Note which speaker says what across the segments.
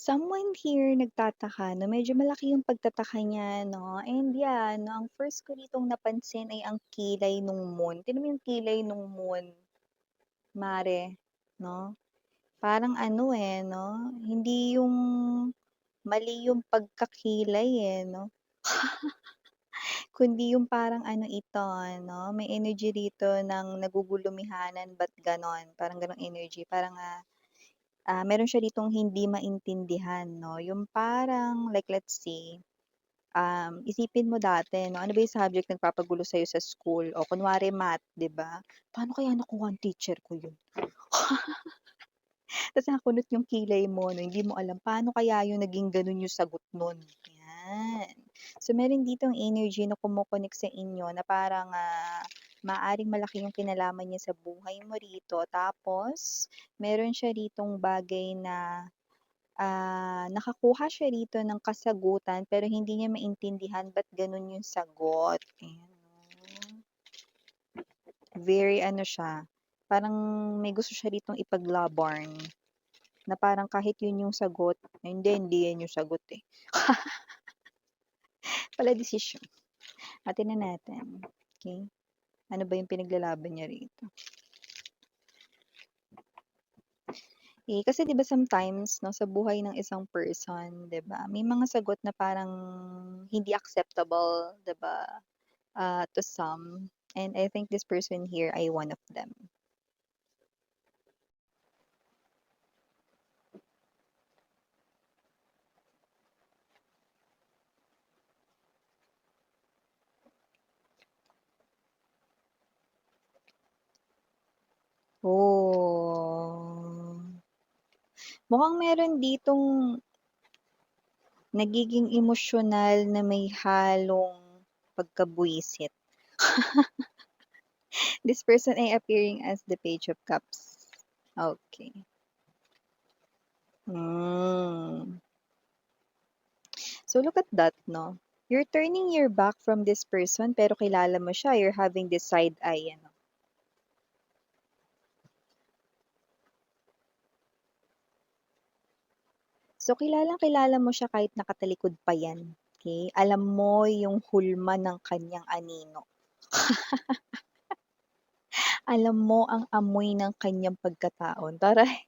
Speaker 1: Someone here nagtataka 'no, medyo malaki yung pagtataka niya 'no, and yeah 'no, ang first ko ditong napansin ay ang kilay nung moon. Tignan mo yung kilay nung moon, mare, 'no? Parang ano, 'no, hindi yung mali yung pagkakilay, no, kundi yung parang ano ito 'no, may energy rito ng nagugulumihanan ba't gano'n, parang gano'ng energy. Parang, meron siya ditong hindi maintindihan 'no, yung parang like let's say, isipin mo dati 'no, ano ba yung subject nagpapagulo sa'yo sa school o kunwari math, 'di ba? Paano kaya nakuha ng teacher ko yun? Tas nakakunot yung kilay mo 'no, hindi mo alam paano kaya yung naging gano'n yung sagot nun, 'yan. So meron ditong energy na kumo-connect sa inyo na parang, maaaring malaki yung kinalaman niya sa buhay mo rito tapos meron siya ritong bagay na, nakakuha siya rito ng kasagutan pero hindi niya maintindihan ba't gano'n yung sagot, ayan 'no. Very ano siya, parang may gusto siya ritong ipaglaban. Na parang kahit yun yung sagot, hindi yan yung sagot, eh. Pala desisyon. Tingnan natin, okey. Ano ba yung pinaglalaban niya rito? Kasi 'di ba sometimes 'no, sa buhay ng isang person, 'di ba, may mga sagot na parang hindi acceptable, 'di ba, to some, and I think this person here ay one of them. Oh, mukhang meron ditong nagiging emosyonal na may halong pagkabwisit. This person ay appearing as the Page of Cups. Okay. Hmm. So look at that, no? You're turning your back from this person pero kilala mo siya, you're having this side eye, ano? So kilalang-kilala mo siya kahit nakatalikod pa yan, okay? Alam mo yung hulma ng kanyang anino. Alam mo ang amoy ng kanyang pagkatao, taray.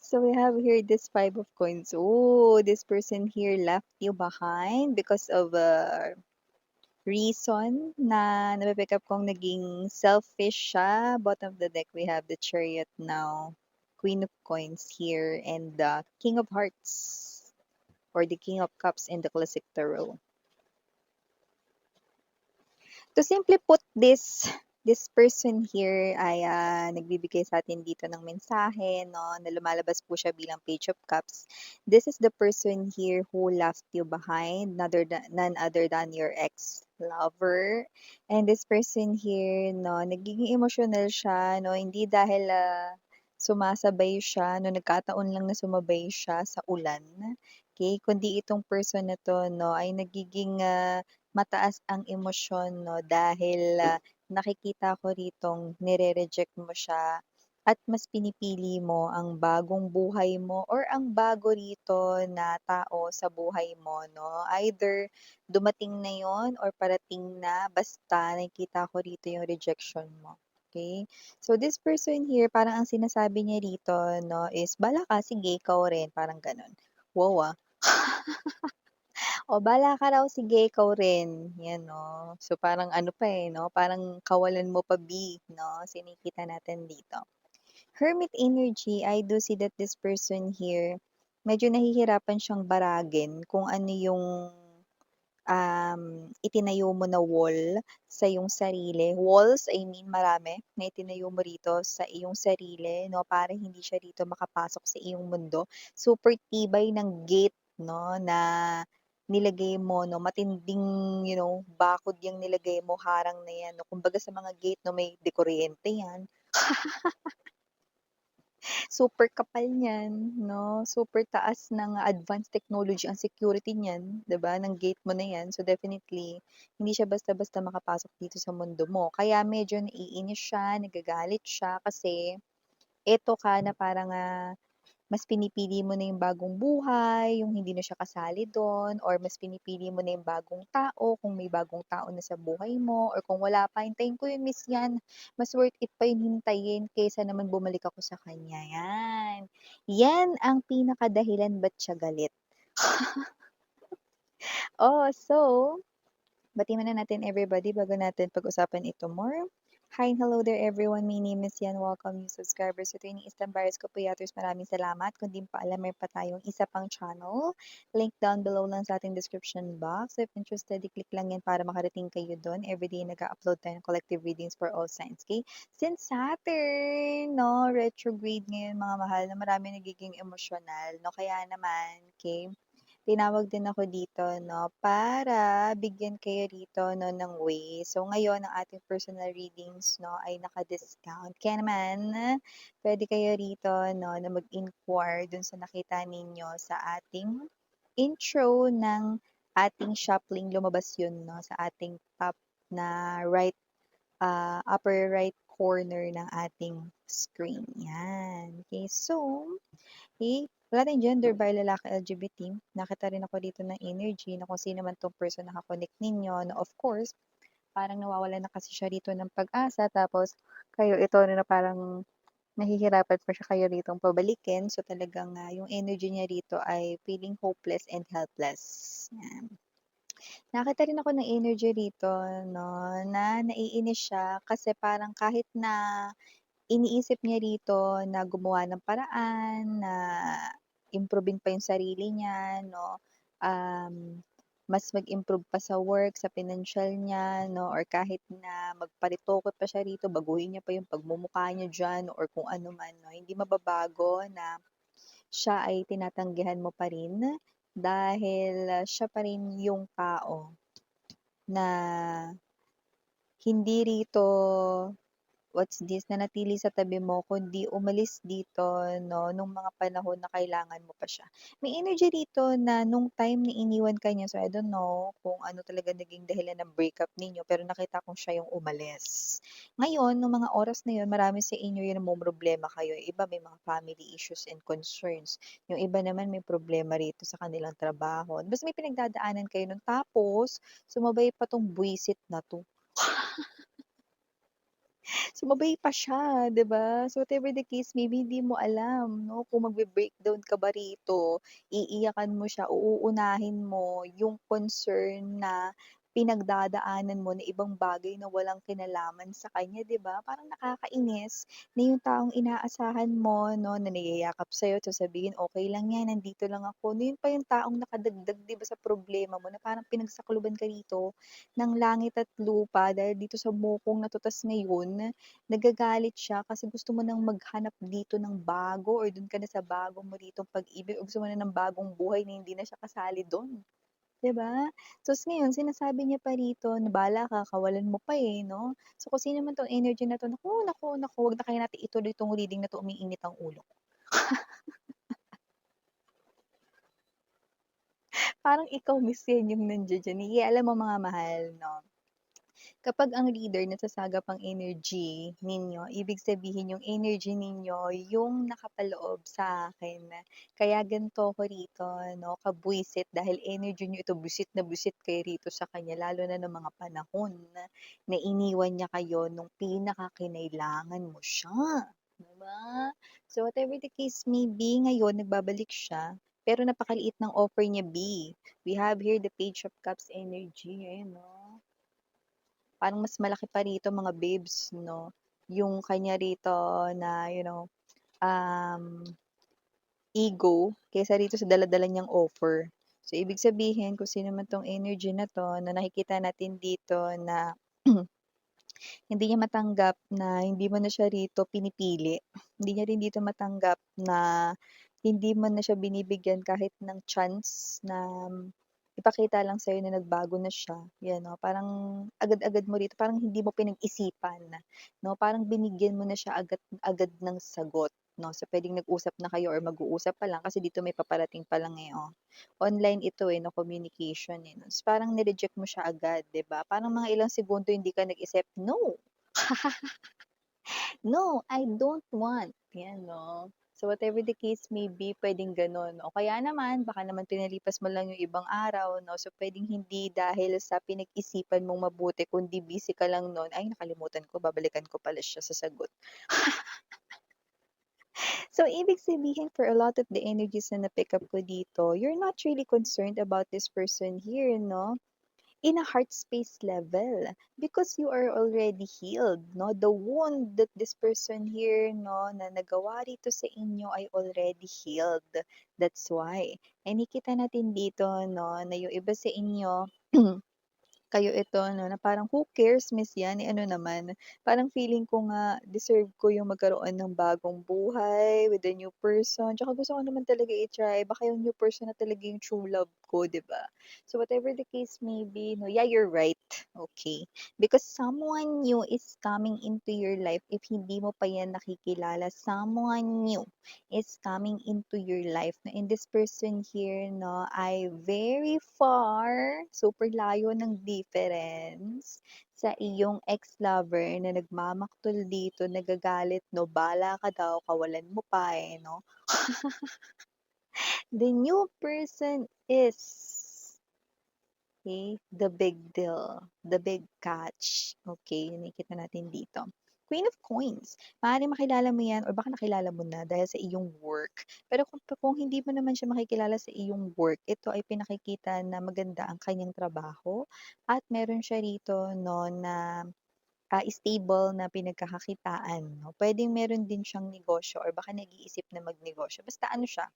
Speaker 1: So we have here this 5 of coins. Oh, this person here left you behind because of reason na napi-pick up kong naging selfish siya. Bottom of the deck, we have the Chariot now, Queen of Coins here, and the King of Hearts or the King of Cups in the Classic Tarot. To simply put this person here ay nagbibigay sa atin dito ng mensahe, no, na lumalabas po siya bilang Page of Cups. This is the person here who left you behind, none other than your ex-lover. And this person here, no, nagiging emotional siya, no, hindi dahil sumasabay siya, no, nagkataon lang na sumabay siya sa ulan. Okay, kundi itong person na to, no, ay nagiging mataas ang emosyon 'no, dahil, nakikita ko ritong nire-reject mo siya at mas pinipili mo ang bagong buhay mo or ang bago rito na tao sa buhay mo 'no. Either dumating na yon or parating na, basta nakikita ko rito yung rejection mo, okay. So this person here, parang ang sinasabi niya rito 'no is, "Bahala ka, sige ikaw rin." Parang gano'n. Wow, ah. O bahala ka raw, sige ikaw rin, 'yan 'no. So parang ano pa, 'no, parang kawalan mo pa no, so natin dito. Hermit energy, I do see that this person here, medyo nahihirapan siyang baragin kung ano yung, itinayo mo na wall sa iyong sarili. Walls, I mean marami, na itinayo mo rito sa iyong sarili 'no, para hindi siya rito makapasok sa iyong mundo. Super tibay ng gate 'no, na nilagay mo 'no, matinding, bakod yang nilagay mo, harang na 'yan 'no. Kumbaga sa mga gate 'no, may de kuryente 'yan. Super kapal niyan 'no, super taas ng advanced technology ang security niyan, 'di ba, ng gate mo na 'yan. So definitely, hindi siya basta-basta makapasok dito sa mundo mo. Kaya medyo naiinis siya, nagagalit siya kasi eto ka na parang, mas pinipili mo na yung bagong buhay, yung hindi na siya kasali dun or mas pinipili mo na yung bagong tao, kung may bagong tao na sa buhay mo or kung wala pa, hintayin ko yun miss yan. Mas worth it pa yun hintayin kaysa naman bumalik ako sa kanya, yan. Yan ang pinakadahilan ba't siya galit. Oh, so batiin muna natin everybody bago natin pag-usapan ito more. Hi and hello there everyone. My name is Yan. Welcome new subscribers. Ito yung Istambares ko po yaters. Maraming salamat. Kung di pa alam, may pa tayong isa pang channel. Link down below lang sa ating description box. If interested, i-click lang yan para makarating kayo doon. Everyday nag-upload tayo ng collective readings for all signs. Okay? Since Saturn, no, retrograde ngayon mga mahal na marami nagiging emosyonal. No? Kaya naman, okay? Tinawag din ako dito 'no, para bigyan kayo rito 'no ng way. So ngayon ang ating personal readings 'no ay naka-discount. Kaya naman puwede kayo rito 'no na mag-inquire dun sa nakita ninyo sa ating intro ng ating shop link. Lumabas yun 'no sa ating top na upper right corner ng ating screen, 'yan. Okay, so wala tayong gender, bi, lalaki, LGBT. Nakita rin ako dito ng energy na kung sino man 'tong person na naka-connect ninyo na of course, parang nawawalan na kasi siya rito ng pag-asa tapos kayo ito na parang nahihirapan pa siya kayo ritong pabalikin. So talagang, yung energy niya rito ay feeling hopeless and helpless, yan. Nakita rin ako ng energy rito 'no, na naiinis siya kasi parang kahit na iniisip niya rito na gumawa ng paraan na improvein pa yung sarili niya 'no, mas mag-improve pa sa work, sa financial niya 'no, or kahit na magparitoke pa siya rito, baguhin niya pa yung pagmumukha niya diyan or kung ano man 'no, hindi mababago na siya ay tinatanggihan mo pa rin dahil siya pa rin yung tao na hindi rito what's this, nanatili sa tabi mo kundi umalis dito 'no, nung mga panahon na kailangan mo pa siya. May energy dito na nung time na iniwan ka niya, so I don't know kung ano talaga naging dahilan ng breakup ninyo, pero nakita kong siya yung umalis. Ngayon, nung mga oras na yun, marami sa inyo yung namomroblema kayo, yung iba may mga family issues and concerns, yung iba naman may problema rito sa kanilang trabaho. Basta may pinagdadaanan kayo nun tapos sumabay pa 'tong buwisit na 'to. Sumabay pa siya, 'di ba? So, whatever the case maybe hindi mo alam 'no, kung magbe-breakdown ka ba rito, iiyakan mo siya, uuunahin mo yung concern na pinagdadaanan mo na ibang bagay na walang kinalaman sa kanya, 'di ba? Parang nakakainis na yung taong inaasahan mo 'no, na niyayakap sa'yo, sasabihin, "Okey lang 'yan, nandito lang ako." Na yun pa yung taong nakadagdag, 'di ba, sa problema mo na parang pinagsakloban ka rito ng langit at lupa dahil dito sa mokong natutas ngayon, nagagalit siya kasi gusto mo ng maghanap dito ng bago or dun ka na sa bago mo ritong pag-ibig o gusto mo na ng bagong buhay na hindi na siya kasali dun, 'di ba? Tapos ngayon sinasabi niya pa rito na bahala ka, kawalan mo pa, eh, 'no? So kung sino man 'tong energy na 'to, naku, naku, naku, wag na kaya natin ituloy 'tong reading na 'to, umiinit ang ulo ko. Parang ikaw miss yan yung nandiya diyan, eh. Alam mo mga mahal 'no, kapag ang leader nasasagap ang energy ninyo, ibig sabihin yung energy ninyo yung nakapaloob sa akin. Kaya ganito ko rito, no, kabwisit dahil energy nyo ito, busit kayo rito sa kanya, lalo na ng mga panahon na iniwan niya kayo nung pinakakinailangan mo siya. Diba? So whatever the case may be, ngayon nagbabalik siya, pero napakaliit ng offer niya B. We have here the Page of Cups energy, ayun no? Parang mas malaki pa rito mga babes 'no, yung kanya rito na um, ego kaysa rito sa dala-dala niyang offer. So ibig sabihin kung sino man 'tong energy na 'to na nakikita natin dito na hindi niya matanggap na hindi mo na siya rito pinipili. Hindi niya rin dito matanggap na hindi mo na siya binibigyan kahit ng chance na ipakita lang sa'yo na nagbago na siya, 'yan 'no. Parang agad-agad mo rito, parang hindi mo pinag-isipan, 'no. Parang binigyan mo na siya agad ng sagot, 'no. So, puwedeng nag-usap na kayo or mag-uusap pa lang kasi dito may paparating pa lang, eh, oh. Online ito, eh, 'no, communication, eh, 'no. Ta's parang ni-reject mo siya agad, 'di ba? Parang mga ilang segundo hindi ka nag-isip, "No, no, I don't want." 'Yan 'no. So whatever the case may be, puwedeng gano'n o kaya naman baka naman pinalipas mo lang yung ibang araw 'no, so puwedeng hindi dahil sa pinag-isipan mong mabuti kundi busy ka lang nun, "Ay nakalimutan ko babalikan ko pala siya sa sagot." So ibig sabihin for a lot of the energies na na-pick up ko dito, you're not really concerned about this person here 'no? In a heart space level because you are already healed, no? The wound that this person here, no, na nagawa rito sa inyo ay already healed. That's why. And nakikita natin dito, no, na yung iba sa inyo, kayo ito 'no, na parang who cares Miss yan, eh, ano naman, parang feeling ko nga deserve ko yung magkaroon ng bagong buhay with a new person, tsaka gusto ko naman talaga i-try baka yung new person na talaga yung true love ko, 'di ba? So whatever the case may be 'no, yeah, you're right, okay. Because someone new is coming into your life if hindi mo pa yan nakikilala, someone new is coming into your life na in this person here 'no, ay very far, super layo ng difference sa iyong ex-lover na nagmamaktol dito, nagagalit 'no, "Bahala ka daw, kawalan mo pa, eh," 'no. The new person is, okay, the big deal, the big catch. Okay, yung nakikita natin dito. Queen of Coins. Maaaring makilala mo yan or baka nakilala mo na dahil sa iyong work. Pero kung hindi mo naman siya makikilala sa iyong work, ito ay pinakikita na maganda ang kanyang trabaho at meron siya rito no, na stable na pinagkakakitaan. No? Pwedeng meron din siyang negosyo or baka nag-iisip na magnegosyo. Basta ano siya,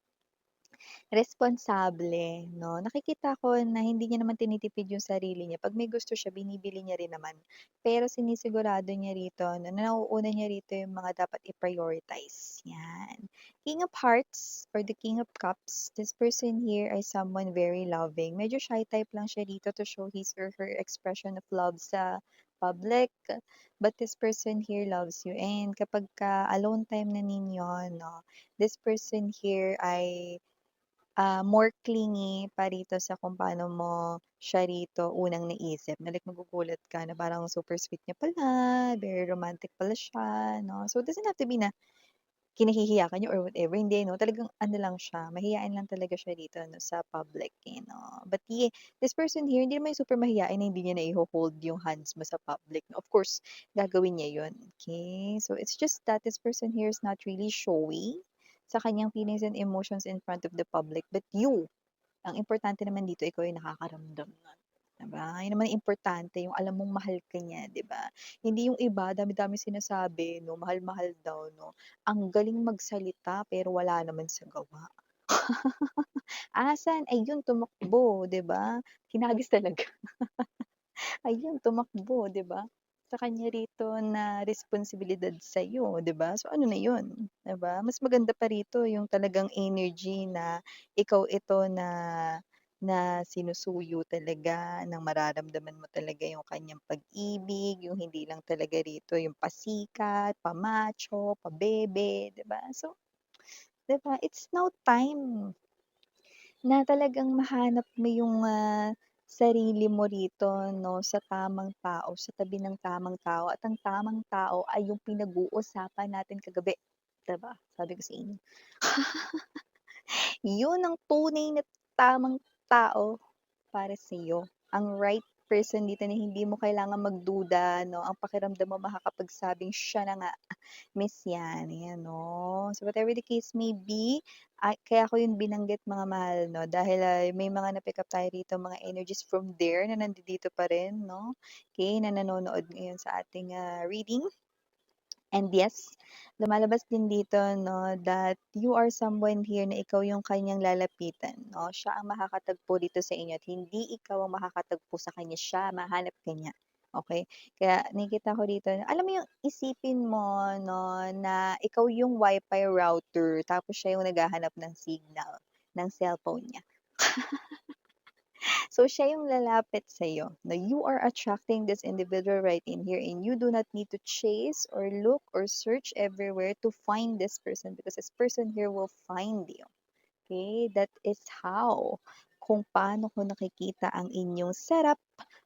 Speaker 1: responsable 'no, nakikita ko na hindi niya naman tinitipid yung sarili niya, 'pag may gusto siya binibili niya rin naman. Pero sinisigurado niya rito na nauuna niya rito yung mga dapat i-prioritize, 'yan. King of Hearts or the King of Cups, this person here ay someone very loving. Medyo shy type lang siya dito to show his or her expression of love sa public, but this person here loves you and kapagka alone time na ninyo 'no, this person here ay more clingy pa rito sa kung paano mo siya rito unang naisip na like magugulat ka na parang super sweet niya pala, very romantic pala siya, 'no? So, it doesn't have to be na kinahihiya ka niya or whatever, hindi 'no, talagang ano lang siya, mahiyain lang talaga siya dito 'no, sa public, eh, 'no. But this person here, hindi naman yung super mahiyain na hindi niya naiho-hold yung hands mo sa public, no. Of course, gagawin niya yun, okay? So, it's just that this person here is not really showy sa kanyang feelings and emotions in front of the public, but you, ang importante naman dito ikaw yung nakakaramdam nun, 'di ba? Yun naman ang importante, yung alam mong mahal ka niya, 'di ba? Hindi yung iba dami-dami sinasabi 'no, mahal-mahal daw 'no, ang galing magsalita pero wala naman sa gawa. Asan? Ayun tumakbo, 'di ba? Hinagis talaga. Ayun, tumakbo, 'di ba? Sa kanya rito na responsibilidad sa'yo, 'di ba? So, ano na 'yun, 'di ba? Mas maganda pa rito yung talagang energy na ikaw ito na na sinusuyo talaga, ng mararamdaman mo talaga yung kanyang pag-ibig, yung hindi lang talaga rito yung pasikat, pa-macho, pa-bebe, 'di ba? So, 'di ba, it's now time na talagang mahanap mo yung, sarili mo rito 'no, sa tamang tao, sa tabi ng tamang tao at ang tamang tao ay yung pinag-uusapan natin kagabi, 'di ba? Sabi ko sa inyo, yun ang tunay na tamang tao para sa'yo. Ang right person dito na hindi mo kailangan magduda 'no, ang pakiramdam mo makakapagsabing, "Siya na nga." Miss yan, ayan 'no. So whatever the case may be, kaya ko yun binanggit mga mahal 'no, dahil, may mga na-pick up tayo rito mga energies from there na nandito pa rin 'no, okey, na nanonood ngayon sa ating, reading. And yes, lumalabas din dito 'no, that you are someone here na ikaw yung kanyang lalapitan 'no, siya ang makakatagpo dito sa inyo at hindi ikaw ang makakatagpo sa kanya, siya mahanap ka niya, okey? Kaya nakikita ko dito na alam mo yung isipin mo 'no, na ikaw yung Wi-Fi router tapos siya yung naghahanap ng signal ng cellphone niya. So, siya yung lalapit sa'yo na you are attracting this individual right in here and you do not need to chase or look or search everywhere to find this person because this person here will find you. Okay? That is how kung paano ko nakikita ang inyong setup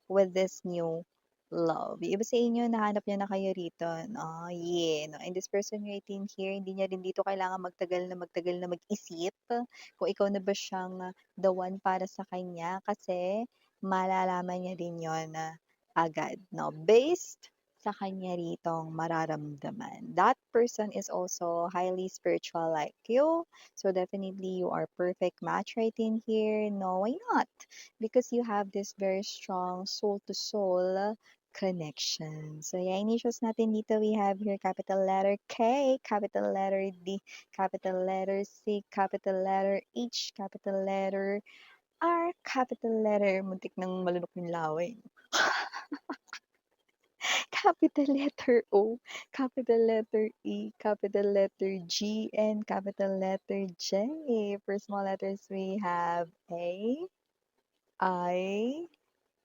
Speaker 1: with this new love. Yung iba sa inyo nahanap niyo na kayo rito 'no, yeah 'no, and this person waiting here hindi niya rin dito kailangan magtagal na mag-isip kung ikaw na ba siyang the one para sa kanya kasi malalaman niya din yon agad 'no, based sa kanya ritong mararamdaman. That person is also highly spiritual like you, so definitely you are perfect match right in here. No, why not? Because you have this very strong soul to soul connection. So, yeah, initials natin dito, we have here capital letter K, capital letter D, capital letter C, capital letter H, capital letter R, capital letter, muntik nang malunok yung laway. Capital letter O, capital letter E, capital letter G, and capital letter J. For small letters, we have A, I,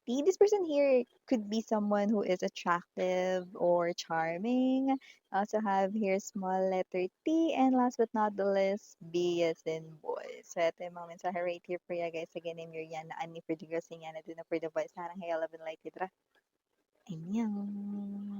Speaker 1: this person here could be someone who is attractive or charming. Also have here small letter T, and last but not the least, B as in boy. So ito yung mga mensahe right here for you guys. Again, I'm Yuriana, Ani for the girls, and Yana, do na for the boys. Harang hey, love and light, itra. Annyeong.